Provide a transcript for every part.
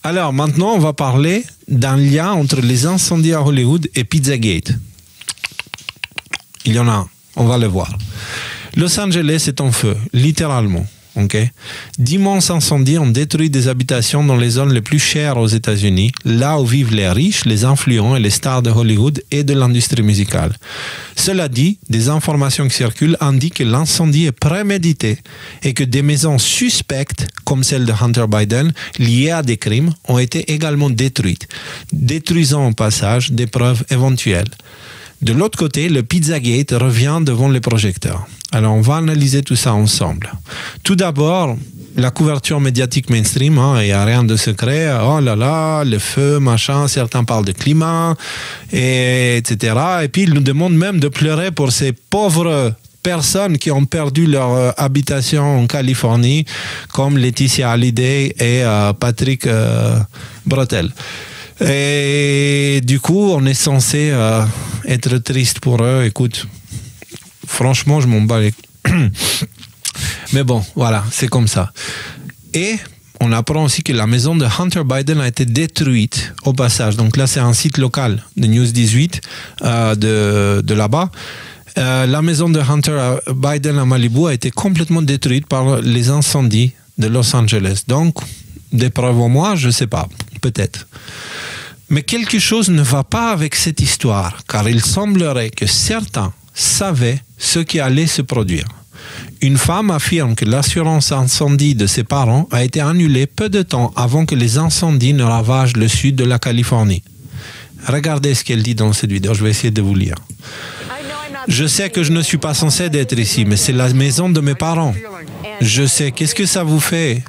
Alors maintenant, on va parler d'un lien entre les incendies à Hollywood et Pizzagate. Il y en a un, on va le voir. Los Angeles est en feu, littéralement. Okay. D'immenses incendies ont détruit des habitations dans les zones les plus chères aux États-Unis, là où vivent les riches, les influents et les stars de Hollywood et de l'industrie musicale. Cela dit, des informations qui circulent indiquent que l'incendie est prémédité et que des maisons suspectes, comme celle de Hunter Biden, liées à des crimes, ont été également détruites, détruisant au passage des preuves éventuelles. De l'autre côté, le Pizzagate revient devant les projecteurs. Alors, on va analyser tout ça ensemble. Tout d'abord, la couverture médiatique mainstream, il n'y a rien de secret. Oh là là, le feu, machin, certains parlent de climat, etc. Et puis, ils nous demandent même de pleurer pour ces pauvres personnes qui ont perdu leur habitation en Californie, comme Laetitia Hallyday et Patrick Bretel. Et du coup, on est censé être triste pour eux. Écoute, franchement, je m'en bats les... Mais bon, voilà, c'est comme ça. Et on apprend aussi que la maison de Hunter Biden a été détruite au passage. Donc là, c'est un site local de News 18 de là-bas. La maison de Hunter Biden à Malibu a été complètement détruite par les incendies de Los Angeles. Donc, des preuves en moi, je ne sais pas, peut-être. Mais quelque chose ne va pas avec cette histoire, car il semblerait que certains savaient ce qui allait se produire. Une femme affirme que l'assurance incendie de ses parents a été annulée peu de temps avant que les incendies ne ravagent le sud de la Californie. Regardez ce qu'elle dit dans cette vidéo, je vais essayer de vous lire. Je sais que je ne suis pas censé être ici, mais c'est la maison de mes parents. Je sais, qu'est-ce que ça vous fait?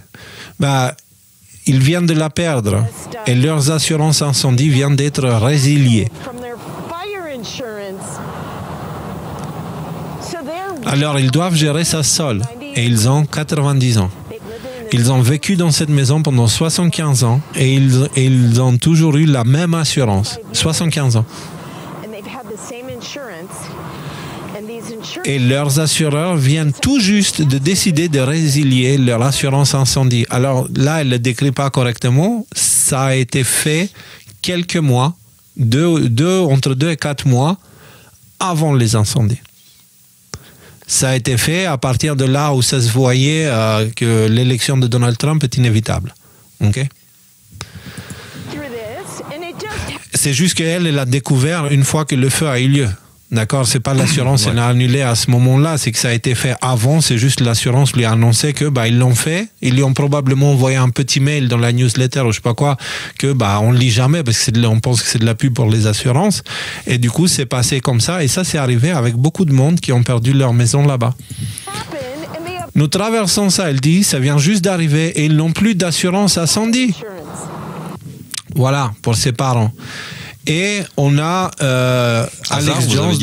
Ils viennent de la perdre et leurs assurances incendie viennent d'être résiliées. Alors, ils doivent gérer ça seuls et ils ont 90 ans. Ils ont vécu dans cette maison pendant 75 ans et ils ont toujours eu la même assurance. 75 ans. Et leurs assureurs viennent tout juste de décider de résilier leur assurance incendie. Alors là, elle ne le décrit pas correctement. Ça a été fait quelques mois, entre 2 et 4 mois avant les incendies. Ça a été fait à partir de là où ça se voyait que l'élection de Donald Trump est inévitable. Okay? C'est juste qu'elle a découvert une fois que le feu a eu lieu. D'accord, c'est pas l'assurance, elle a annulé à ce moment-là, c'est que ça a été fait avant, c'est juste l'assurance lui a annoncé que ils l'ont fait, ils lui ont probablement envoyé un petit mail dans la newsletter ou je sais pas quoi, que on lit jamais parce que on pense que c'est de la pub pour les assurances, et du coup c'est passé comme ça, et ça c'est arrivé avec beaucoup de monde qui ont perdu leur maison là-bas. Nous traversons ça, elle dit, ça vient juste d'arriver et ils n'ont plus d'assurance incendie. Voilà, pour ses parents. Et on a Alex Jones.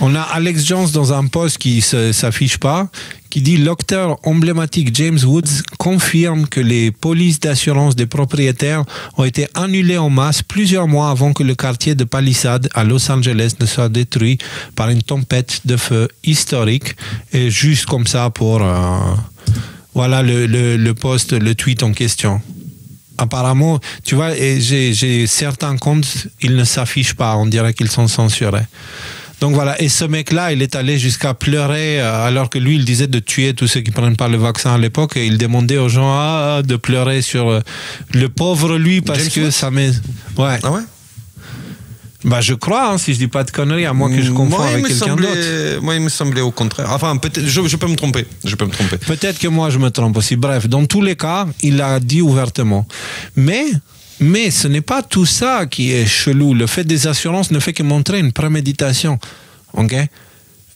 On a Alex Jones dans un post qui ne s'affiche pas, qui dit l'acteur emblématique James Woods confirme que les polices d'assurance des propriétaires ont été annulées en masse plusieurs mois avant que le quartier de Palisade à Los Angeles ne soit détruit par une tempête de feu historique. Et juste comme ça pour voilà le post, le tweet en question. Apparemment, tu vois, j'ai certains comptes, ils ne s'affichent pas, on dirait qu'ils sont censurés. Donc voilà, et ce mec-là, il est allé jusqu'à pleurer, alors que lui, il disait de tuer tous ceux qui ne prennent pas le vaccin à l'époque, et il demandait aux gens de pleurer sur le pauvre lui, parce James que ça met... Ouais. Ah ouais? Je crois, si je dis pas de conneries, à moins que je confonds avec quelqu'un d'autre. Moi, il me semblait au contraire. Enfin, peut-être, je peux me tromper. Peut-être que moi, je me trompe aussi. Bref, dans tous les cas, il l'a dit ouvertement. Mais ce n'est pas tout ça qui est chelou. Le fait des assurances ne fait que montrer une préméditation. Ok?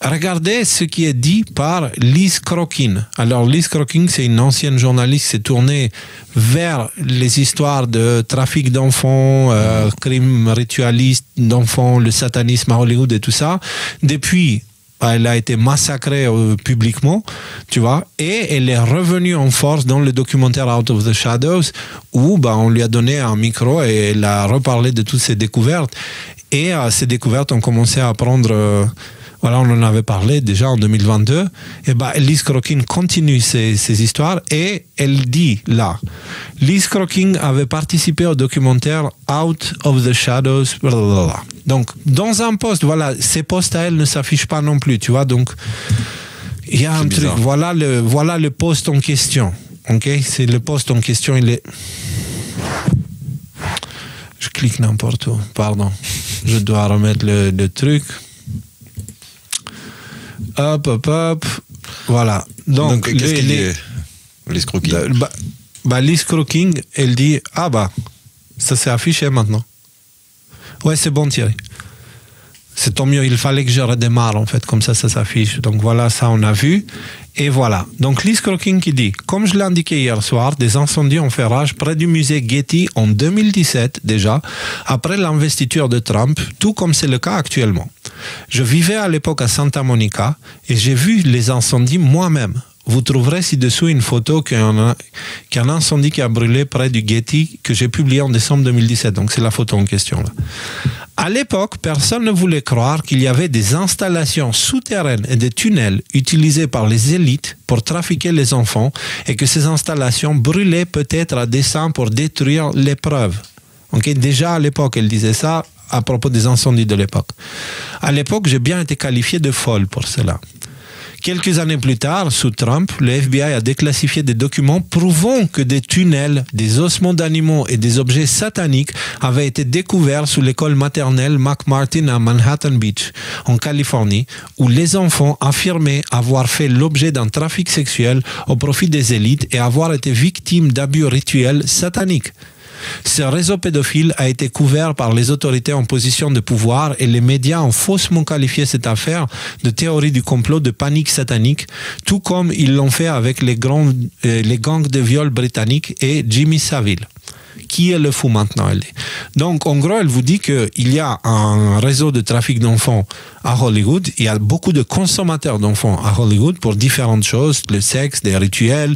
Regardez ce qui est dit par Liz Crokin. Alors, Liz Crokin, c'est une ancienne journaliste qui s'est tournée vers les histoires de trafic d'enfants, crimes ritualistes d'enfants, le satanisme à Hollywood et tout ça. Depuis, elle a été massacrée publiquement, tu vois, et elle est revenue en force dans le documentaire Out of the Shadows, où on lui a donné un micro et elle a reparlé de toutes ses découvertes. Et ces découvertes ont commencé à prendre... Voilà, on en avait parlé déjà en 2022. Et Liz Crokin continue ces histoires et elle dit là, Liz Crokin avait participé au documentaire Out of the Shadows, blablabla. Donc, dans un post, voilà, ces posts à elle ne s'affichent pas non plus, tu vois, donc il y a un truc, voilà le post en question, ok, c'est le post en question, il est... Je clique n'importe où, pardon, je dois remettre le truc. Hop, voilà. Donc qu'est-ce qu'il dit, Liz Crokin? Liz Crokin, elle dit, ça s'est affiché maintenant. Ouais, c'est bon Thierry. C'est tant mieux, il fallait que je redémarre en fait, comme ça s'affiche. Donc voilà, ça on a vu. Et voilà. Donc Liz Crokin qui dit, comme je l'ai indiqué hier soir, des incendies ont fait rage près du musée Getty en 2017 déjà, après l'investiture de Trump, tout comme c'est le cas actuellement. Je vivais à l'époque à Santa Monica et j'ai vu les incendies moi-même. Vous trouverez ci-dessous une photo qu'un incendie qui a brûlé près du Getty que j'ai publié en décembre 2017. Donc c'est la photo en question là. À l'époque, personne ne voulait croire qu'il y avait des installations souterraines et des tunnels utilisés par les élites pour trafiquer les enfants et que ces installations brûlaient peut-être à dessein pour détruire les preuves. Okay? Déjà à l'époque, elle disait ça à propos des incendies de l'époque. À l'époque, j'ai bien été qualifié de folle pour cela. Quelques années plus tard, sous Trump, le FBI a déclassifié des documents prouvant que des tunnels, des ossements d'animaux et des objets sataniques avaient été découverts sous l'école maternelle McMartin à Manhattan Beach, en Californie, où les enfants affirmaient avoir fait l'objet d'un trafic sexuel au profit des élites et avoir été victimes d'abus rituels sataniques. Ce réseau pédophile a été couvert par les autorités en position de pouvoir et les médias ont faussement qualifié cette affaire de théorie du complot de panique satanique, tout comme ils l'ont fait avec les gangs de viol britanniques et Jimmy Savile. Qui est le fou maintenant, elle dit. Donc, en gros, elle vous dit qu'il y a un réseau de trafic d'enfants à Hollywood. Il y a beaucoup de consommateurs d'enfants à Hollywood pour différentes choses, le sexe, des rituels,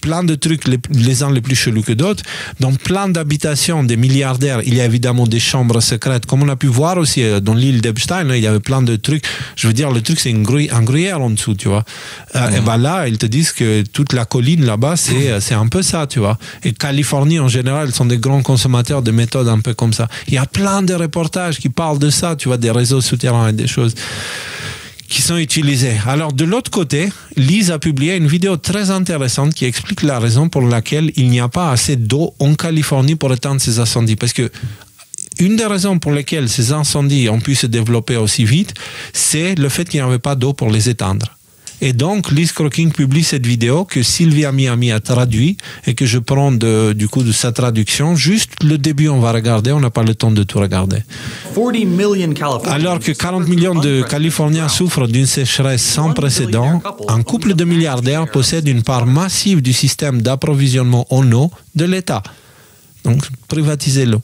plein de trucs, les uns les plus chelous que d'autres. Dans plein d'habitations des milliardaires, il y a évidemment des chambres secrètes, comme on a pu voir aussi dans l'île d'Epstein, il y avait plein de trucs. Je veux dire, le truc, c'est un gruyère en dessous, tu vois. Et là, ils te disent que toute la colline là-bas, c'est un peu ça, tu vois. Et Californie, en général, sont des grands consommateurs de méthodes un peu comme ça. Il y a plein de reportages qui parlent de ça, tu vois, des réseaux souterrains et des choses qui sont utilisées. Alors, de l'autre côté, Liz a publié une vidéo très intéressante qui explique la raison pour laquelle il n'y a pas assez d'eau en Californie pour éteindre ces incendies. Parce que une des raisons pour lesquelles ces incendies ont pu se développer aussi vite, c'est le fait qu'il n'y avait pas d'eau pour les éteindre. Et donc, Liz Crokin publie cette vidéo que Sylvia Miami a traduit et que je prends du coup de sa traduction. Juste le début, on va regarder, on n'a pas le temps de tout regarder. Alors que 40 millions de Californiens souffrent d'une sécheresse sans précédent, un couple de milliardaires possède une part massive du système d'approvisionnement en eau de l'État. Donc, privatiser l'eau.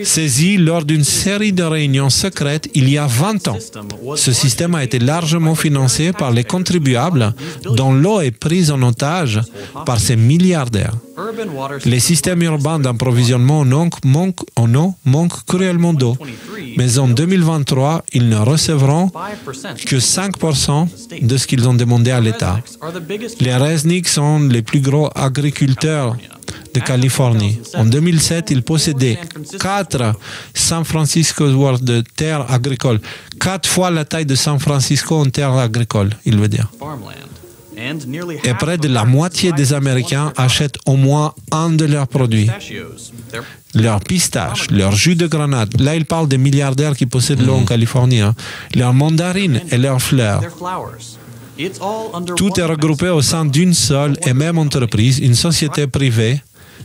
Saisi lors d'une série de réunions secrètes il y a 20 ans. Ce système a été largement financé par les contribuables dont l'eau est prise en otage par ces milliardaires. Les systèmes urbains d'approvisionnement en eau manquent cruellement d'eau, mais en 2023, ils ne recevront que 5% de ce qu'ils ont demandé à l'État. Les Resnick sont les plus gros agriculteurs de Californie. En 2007, ils possédaient 4 San Francisco worth de terres agricoles. 4 fois la taille de San Francisco en terres agricoles, il veut dire. Et près de la moitié des Américains achètent au moins un de leurs produits. Leurs pistaches, leur jus de grenade. Là, il parle des milliardaires qui possèdent l'eau en Californie. Leurs mandarines et leurs fleurs. Tout est regroupé au sein d'une seule et même entreprise, une société privée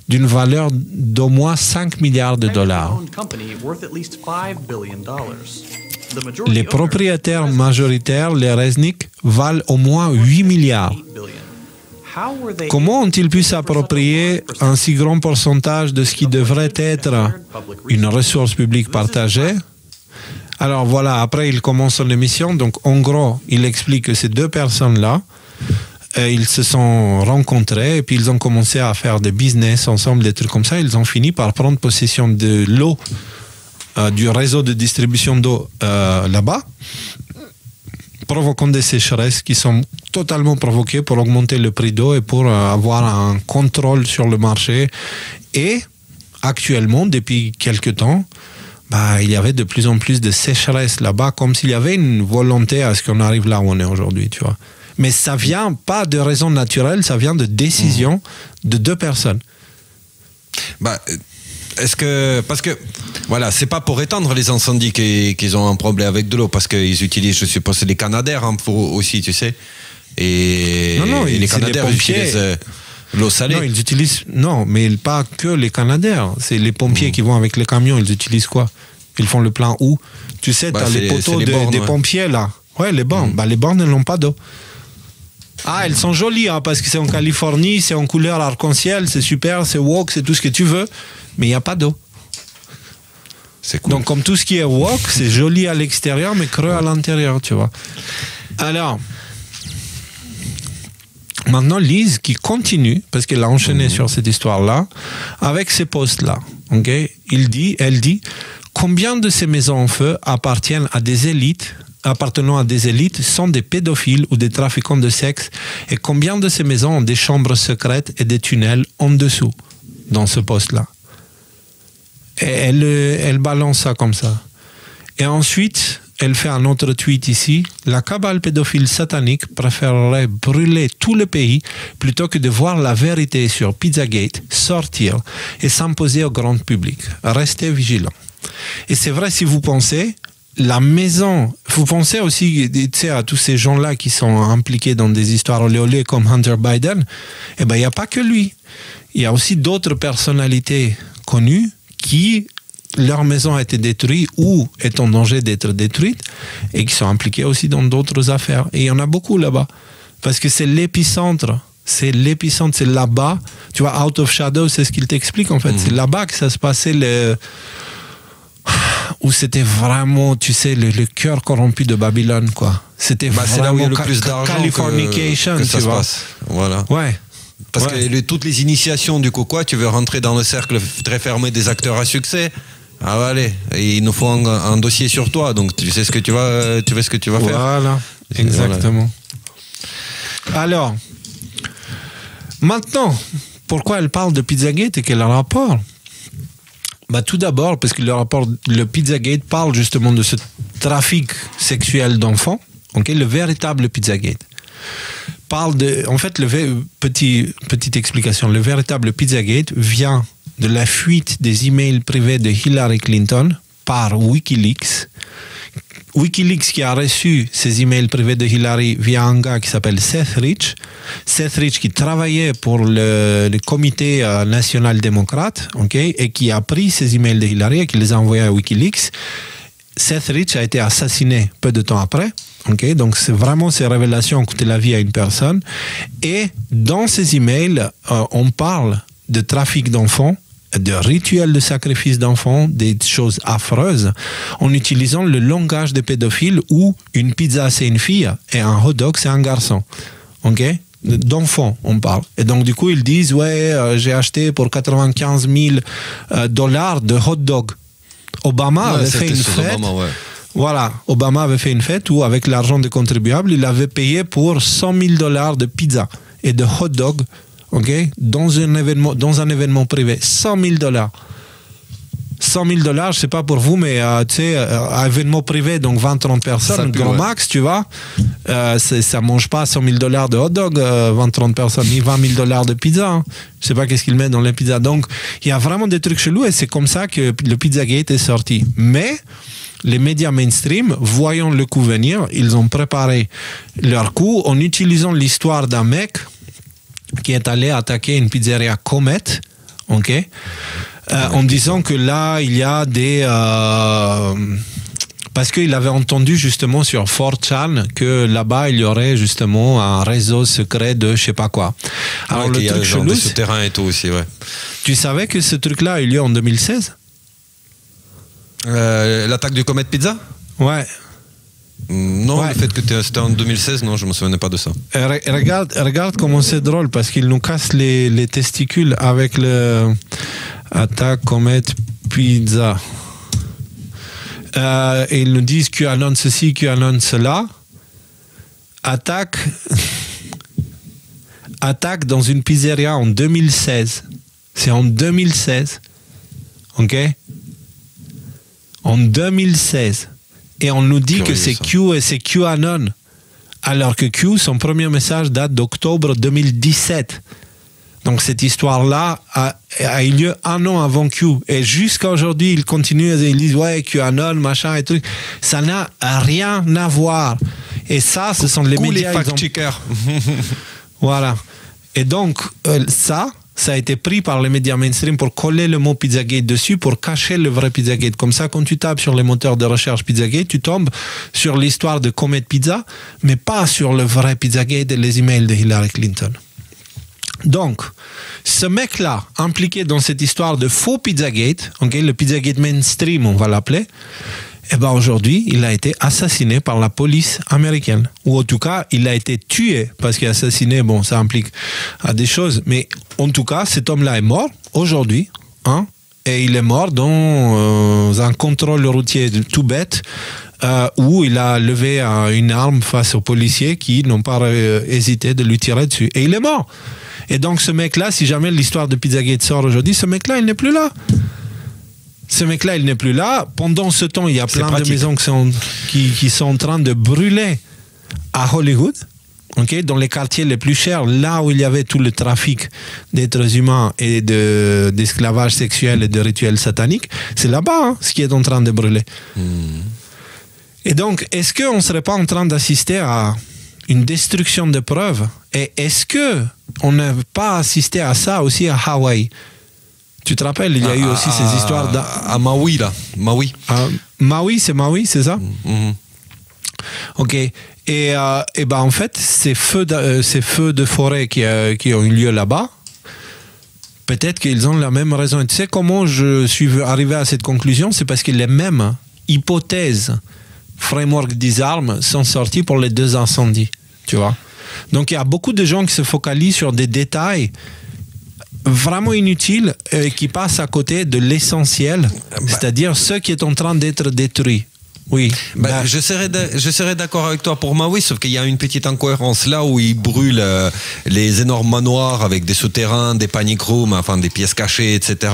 d'une valeur d'au moins 5 milliards de dollars. Les propriétaires majoritaires, les Resnick, valent au moins 8 milliards. Comment ont-ils pu s'approprier un si grand pourcentage de ce qui devrait être une ressource publique partagée? Alors voilà, après il commence son émission. Donc en gros, il explique que ces deux personnes-là, ils se sont rencontrés et puis ils ont commencé à faire des business ensemble, des trucs comme ça. Ils ont fini par prendre possession de l'eau du réseau de distribution d'eau là-bas, provoquant des sécheresses qui sont totalement provoquées pour augmenter le prix d'eau et pour avoir un contrôle sur le marché. Et actuellement, depuis quelques temps, il y avait de plus en plus de sécheresses là-bas, comme s'il y avait une volonté à ce qu'on arrive là où on est aujourd'hui, tu vois. Mais ça vient pas de raisons naturelles, ça vient de décisions de deux personnes. Est-ce que... Parce que, voilà, c'est pas pour étendre les incendies qu'ils ont un problème avec de l'eau, parce qu'ils utilisent, je suppose, les canadaires aussi, tu sais. Et les canadaires utilisent l'eau salée. Non, ils utilisent... Non, mais pas que les canadaires. C'est les pompiers qui vont avec les camions, ils utilisent quoi? Ils font le plein où? Tu sais, t'as les poteaux des pompiers, là. Ouais, les bornes. Les bornes, elles n'ont pas d'eau. Ah, elles sont jolies, hein, parce que c'est en Californie, c'est en couleur arc-en-ciel, c'est super, c'est woke, c'est tout ce que tu veux, mais il n'y a pas d'eau. C'est cool. Donc, comme tout ce qui est woke, c'est joli à l'extérieur, mais creux à l'intérieur, tu vois. Alors, maintenant, Lise, qui continue, parce qu'elle a enchaîné sur cette histoire-là, avec ces posts-là, ok? Elle dit, combien de ces maisons en feu appartenant à des élites sont des pédophiles ou des trafiquants de sexe, et combien de ces maisons ont des chambres secrètes et des tunnels en dessous, dans ce poste-là. Et elle balance ça comme ça. Et ensuite, elle fait un autre tweet ici. La cabale pédophile satanique préférerait brûler tout le pays plutôt que de voir la vérité sur Pizzagate sortir et s'imposer au grand public. Restez vigilants. Et c'est vrai, si vous pensez... La maison, vous pensez aussi à tous ces gens-là qui sont impliqués dans des histoires olé comme Hunter Biden, il n'y a pas que lui. Il y a aussi d'autres personnalités connues qui, leur maison a été détruite ou est en danger d'être détruite et qui sont impliquées aussi dans d'autres affaires. Et il y en a beaucoup là-bas. Parce que c'est l'épicentre. C'est là-bas. Tu vois, Out of Shadow, c'est ce qu'il t'explique en fait. C'est là-bas que ça se passait où c'était vraiment, tu sais, le cœur corrompu de Babylone, quoi. C'était c'est là où il y a le plus d'argent Californication, que ça se passe. Voilà. Ouais. Parce que toutes les initiations du coco, tu veux rentrer dans le cercle très fermé des acteurs à succès. Ah allez, il nous faut un dossier sur toi, donc tu sais ce que tu vas faire. Voilà, exactement. Voilà. Alors, maintenant, pourquoi elle parle de Pizzagate et quel rapport? Tout d'abord, parce que le Pizzagate parle justement de ce trafic sexuel d'enfants, le véritable Pizzagate. En fait, petite explication, le véritable Pizzagate vient de la fuite des emails privés de Hillary Clinton par Wikileaks. Wikileaks qui a reçu ces emails privés de Hillary via un gars qui s'appelle Seth Rich. Seth Rich qui travaillait pour le comité national démocrate, et qui a pris ces emails de Hillary et qui les a envoyés à Wikileaks. Seth Rich a été assassiné peu de temps après. Donc c'est vraiment ces révélations ont coûté la vie à une personne. Et dans ces emails, on parle de trafic d'enfants, de rituels de sacrifice d'enfants, des choses affreuses, en utilisant le langage des pédophiles où une pizza c'est une fille et un hot dog c'est un garçon. D'enfants on parle. Et donc du coup ils disent j'ai acheté pour $95 000 de hot dog. Obama avait fait une fête. Voilà, Obama avait fait une fête où avec l'argent des contribuables il avait payé pour $100 000 de pizza et de hot dog. Dans un événement privé, $100 000. $100 000, je sais pas pour vous, mais tu sais, un événement privé, donc 20-30 personnes, grand max, tu vois, ça mange pas $100 000 de hot dog, 20-30 personnes, ni $20 000 de pizza. Hein. Je sais pas qu'est-ce qu'ils mettent dans les pizzas. Donc, il y a vraiment des trucs chelous et c'est comme ça que le Pizzagate est sorti. Mais les médias mainstream, voyant le coup venir, ils ont préparé leur coup en utilisant l'histoire d'un mec qui est allé attaquer une pizzeria Comet, en disant que là, il y a des... parce qu'il avait entendu justement sur 4chan que là-bas, il y aurait justement un réseau secret de je sais pas quoi. Alors le truc chelou... des souterrains et tout aussi, ouais. Tu savais que ce truc-là a eu lieu en 2016 ? L'attaque du Comet Pizza ? Ouais. Non, le fait que c'était en 2016, non, je ne me souvenais pas de ça. Regarde comment c'est drôle, parce qu'il nous casse les testicules avec le attaque Comet Pizza. et ils nous disent QAnon ceci, QAnon cela. Attaque dans une pizzeria en 2016. C'est en 2016. OK? En 2016. Et on nous dit que c'est Q et c'est QAnon. Alors que Q, son premier message date d'octobre 2017. Donc cette histoire-là a eu lieu 1 an avant Q. Et jusqu'à aujourd'hui, ils continuent, ils disent ouais, QAnon, machin et tout. Ça n'a rien à voir. Et ça, ce sont les médias. Les fact-checkers. Voilà. Et donc, ça a été pris par les médias mainstream pour coller le mot Pizzagate dessus, pour cacher le vrai Pizzagate. Comme ça, quand tu tapes sur les moteurs de recherche Pizzagate, tu tombes sur l'histoire de Comet Pizza, mais pas sur le vrai Pizzagate et les emails de Hillary Clinton. Donc, ce mec-là, impliqué dans cette histoire de faux Pizzagate, okay, le Pizzagate mainstream, on va l'appeler, eh ben aujourd'hui, il a été assassiné par la police américaine. Ou en tout cas, il a été tué, parce qu'assassiné, bon, ça implique des choses. Mais en tout cas, cet homme-là est mort aujourd'hui, hein, et il est mort dans un contrôle routier tout bête, où il a levé une arme face aux policiers qui n'ont pas hésité de lui tirer dessus. Et il est mort. Et donc ce mec-là, si jamais l'histoire de Pizzagate sort aujourd'hui, ce mec-là, il n'est plus là. Ce mec-là, il n'est plus là. Pendant ce temps, il y a plein de maisons qui sont en train de brûler à Hollywood, okay, dans les quartiers les plus chers, là où il y avait tout le trafic d'êtres humains et d'esclavage sexuel et de rituels sataniques. C'est là-bas, hein, ce qui est en train de brûler. Et donc, est-ce qu'on ne serait pas en train d'assister à une destruction de preuves? Et est-ce qu'on n'a pas assisté à ça aussi à Hawaï? Tu te rappelles, il y a eu aussi ces histoires à Maui, là. Maui. Maui, c'est ça? Ok. Et ben en fait, ces feux de forêt qui ont eu lieu là-bas, peut-être qu'ils ont la même raison. Et tu sais comment je suis arrivé à cette conclusion? C'est parce que les mêmes hypothèses framework disarm sont sorties pour les 2 incendies. Tu vois? Donc il y a beaucoup de gens qui se focalisent sur des détails vraiment inutiles qui passent à côté de l'essentiel, c'est-à-dire ce qui est en train d'être détruit. Oui. Je serais d'accord avec toi pour Maui, sauf qu'il y a une petite incohérence là où ils brûlent les énormes manoirs avec des souterrains, des panic rooms, enfin des pièces cachées, etc.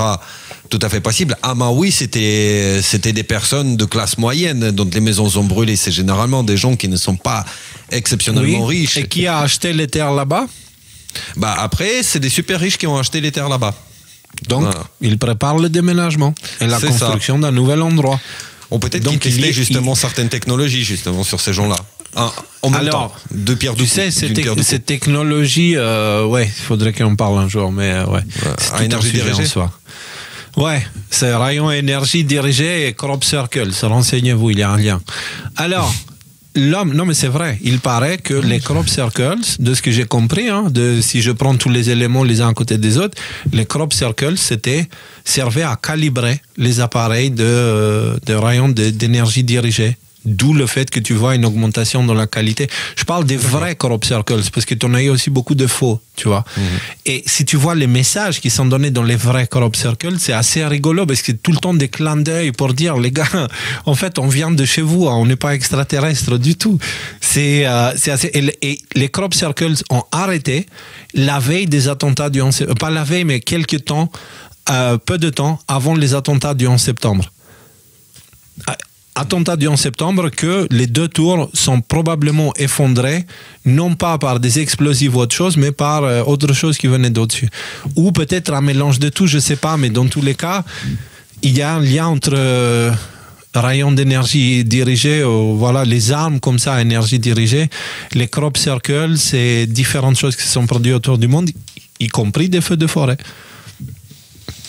Tout à fait possible. À Maui, c'était des personnes de classe moyenne dont les maisons ont brûlé. C'est généralement des gens qui ne sont pas exceptionnellement riches. Et qui a acheté les terres là-bas? Après, c'est des super riches qui ont acheté les terres là-bas. Donc, ils préparent le déménagement et la construction d'un nouvel endroit. Ou peut-être qu'ils testaient justement certaines technologies justement sur ces gens-là. En même temps, deux pierres deux coups. Tu sais, cette technologie, il faudrait qu'on parle un jour, mais c'est à énergie dirigée. Ouais, c'est rayon énergie dirigée et crop circle. Renseignez-vous, il y a un lien. Alors, l'homme, non mais c'est vrai, il paraît que les crop circles, de ce que j'ai compris, si je prends tous les éléments les uns à côté des autres, les crop circles servaient à calibrer les appareils de rayons d'énergie dirigée. D'où le fait que tu vois une augmentation dans la qualité. Je parle des vrais crop circles, parce que tu en as eu aussi beaucoup de faux, tu vois. Et si tu vois les messages qui sont donnés dans les vrais crop circles, c'est assez rigolo, parce que tout le temps des clins d'œil pour dire, les gars, en fait, on vient de chez vous, on n'est pas extraterrestre du tout. C'est assez... Et les crop circles ont arrêté la veille des attentats du 11 septembre. Pas la veille, mais quelques temps, peu de temps avant les attentats du 11 septembre. Attentat du 11 septembre, que les 2 tours sont probablement effondrés, non pas par des explosifs ou autre chose, mais par autre chose qui venait d'au-dessus. Ou peut-être un mélange de tout, je ne sais pas, mais dans tous les cas, il y a un lien entre rayons d'énergie dirigés, les armes comme ça, énergie dirigée, les crop circles, c'est différentes choses qui se sont produites autour du monde, y compris des feux de forêt.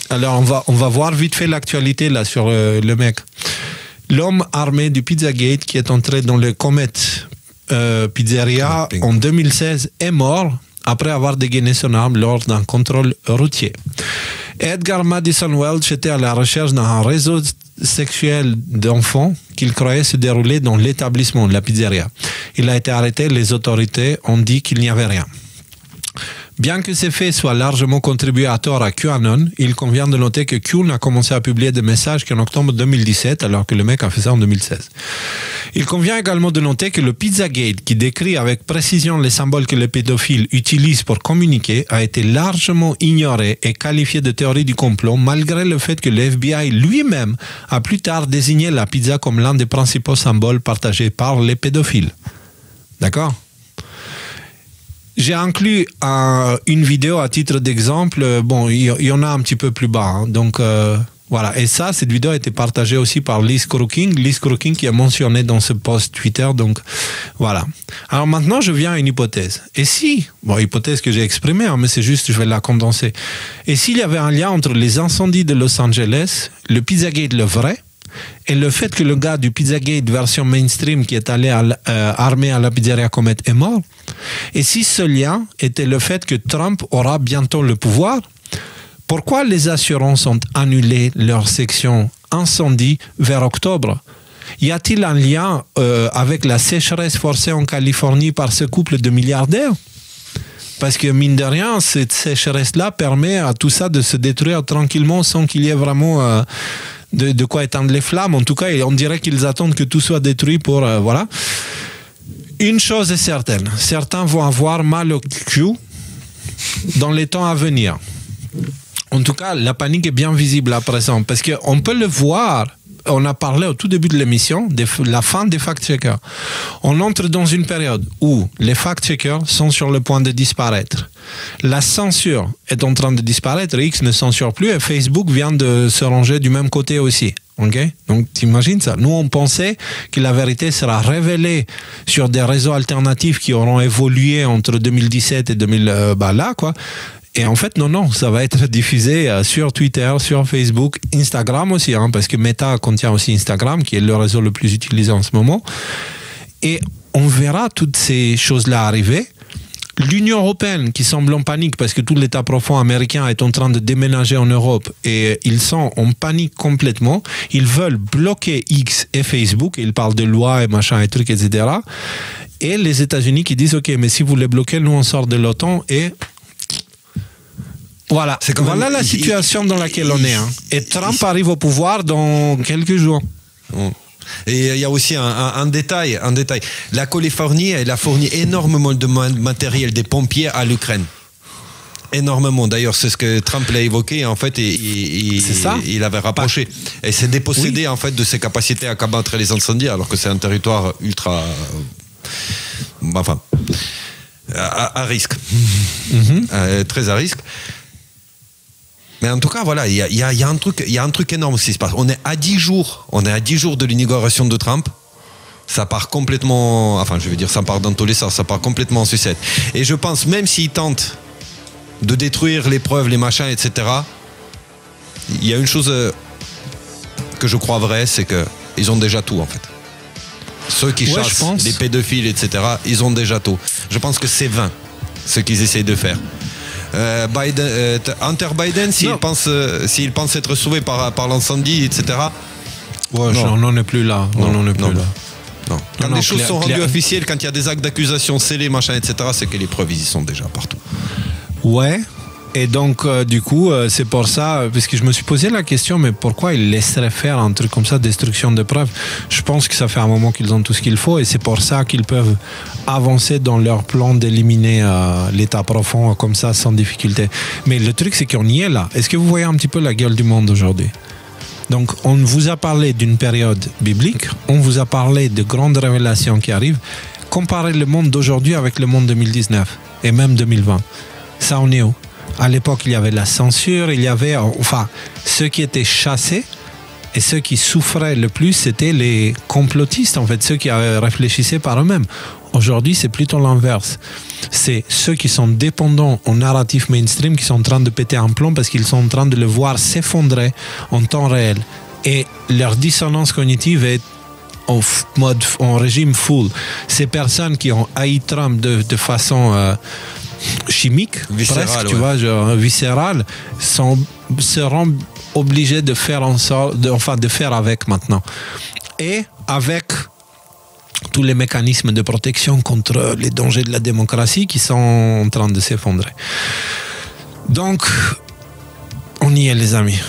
Alors on va voir vite fait l'actualité là sur le mec. L'homme armé du Pizzagate qui est entré dans le Comet Pizzeria en 2016 est mort après avoir dégainé son arme lors d'un contrôle routier. Edgar Madison Welch était à la recherche d'un réseau sexuel d'enfants qu'il croyait se dérouler dans l'établissement de la pizzeria. Il a été arrêté, les autorités ont dit qu'il n'y avait rien. Bien que ces faits soient largement contribuateurs à QAnon, il convient de noter que Q n'a commencé à publier des messages qu'en octobre 2017, alors que le mec a fait ça en 2016. Il convient également de noter que le Pizzagate, qui décrit avec précision les symboles que les pédophiles utilisent pour communiquer, a été largement ignoré et qualifié de théorie du complot, malgré le fait que le FBI lui-même a plus tard désigné la pizza comme l'un des principaux symboles partagés par les pédophiles. D'accord ? J'ai inclus une vidéo à titre d'exemple. Bon, il y en a un petit peu plus bas. Hein, donc, voilà. Et ça, cette vidéo a été partagée aussi par Liz Crooking. Liz Crooking qui est mentionnée dans ce post Twitter. Donc, voilà. Alors maintenant, je viens à une hypothèse. Et si, bon, hypothèse que j'ai exprimée, hein, mais c'est juste, je vais la condenser. Et s'il y avait un lien entre les incendies de Los Angeles, le Pizzagate, le vrai, et le fait que le gars du Pizzagate version mainstream qui est allé armé à la pizzeria Comet est mort, et si ce lien était le fait que Trump aura bientôt le pouvoir, pourquoi les assurances ont annulé leur section incendie vers octobre? Y a-t-il un lien avec la sécheresse forcée en Californie par ce couple de milliardaires? Parce que mine de rien, cette sécheresse-là permet à tout ça de se détruire tranquillement sans qu'il y ait vraiment... de quoi éteindre les flammes. En tout cas, on dirait qu'ils attendent que tout soit détruit pour... voilà. Une chose est certaine, certains vont avoir mal au cul dans les temps à venir. En tout cas, la panique est bien visible à présent, parce qu'on peut le voir. On a parlé au tout début de l'émission de la fin des fact-checkers. On entre dans une période où les fact-checkers sont sur le point de disparaître. La censure est en train de disparaître, X ne censure plus et Facebook vient de se ranger du même côté aussi. Okay? Donc, t'imagines ça? Nous, on pensait que la vérité sera révélée sur des réseaux alternatifs qui auront évolué entre 2017 et 2000, là, quoi. Et en fait, non, ça va être diffusé sur Twitter, sur Facebook, Instagram aussi, hein, parce que Meta contient aussi Instagram, qui est le réseau le plus utilisé en ce moment. Et on verra toutes ces choses-là arriver. L'Union européenne qui semble en panique parce que tout l'État profond américain est en train de déménager en Europe et ils sont en panique complètement. Ils veulent bloquer X et Facebook. Ils parlent de lois et machin et trucs, etc. Et les États-Unis qui disent « Ok, mais si vous les bloquez, nous on sort de l'OTAN et... » Voilà, voilà la situation dans laquelle on est. Hein. Et Trump arrive au pouvoir dans quelques jours. Et il y a aussi un détail. La Californie, elle a fourni énormément de matériel des pompiers à l'Ukraine. Énormément. D'ailleurs, c'est ce que Trump l'a évoqué. En fait, il avait rapproché. Et c'est dépossédé en fait de ses capacités à combattre les incendies, alors que c'est un territoire ultra, à risque, très à risque. Mais en tout cas, voilà, il y a un truc énorme qui se passe. On est à 10 jours de l'inauguration de Trump. Ça part complètement, ça part dans tous les sens, ça part complètement en sucette. Et je pense, même s'ils tentent de détruire les preuves, les machins, etc., il y a une chose que je crois vraie, c'est qu'ils ont déjà tout, en fait. Ceux qui chassent les pédophiles, etc., ils ont déjà tout. Je pense que c'est vain, ce qu'ils essayent de faire. Hunter Biden, s'il pense être sauvé par l'incendie, etc. Ouais, on n'en est plus là. Quand les choses sont rendues officielles, quand il y a des actes d'accusation scellés, machin, etc., c'est que les preuves, ils y sont déjà partout. Ouais. Et donc, du coup, c'est pour ça, parce que je me suis posé la question, mais pourquoi ils laisseraient faire un truc comme ça, destruction de preuves? Je pense que ça fait un moment qu'ils ont tout ce qu'il faut et c'est pour ça qu'ils peuvent avancer dans leur plan d'éliminer l'état profond comme ça, sans difficulté. Mais le truc, c'est qu'on y est là. Est-ce que vous voyez un petit peu la gueule du monde aujourd'hui? Donc, on vous a parlé d'une période biblique, on vous a parlé de grandes révélations qui arrivent. Comparez le monde d'aujourd'hui avec le monde 2019 et même 2020. Ça, on est où? À l'époque, il y avait la censure, il y avait, ceux qui étaient chassés et ceux qui souffraient le plus, c'était les complotistes, en fait, ceux qui réfléchissaient par eux-mêmes. Aujourd'hui, c'est plutôt l'inverse. C'est ceux qui sont dépendants au narratif mainstream qui sont en train de péter un plomb parce qu'ils sont en train de le voir s'effondrer en temps réel. Et leur dissonance cognitive est en régime full. Ces personnes qui ont haï Trump de façon... chimique, viscérale, presque, tu vois, genre viscérale, seront obligés de faire en sorte, de faire avec maintenant. Et avec tous les mécanismes de protection contre les dangers de la démocratie qui sont en train de s'effondrer. Donc, on y est les amis.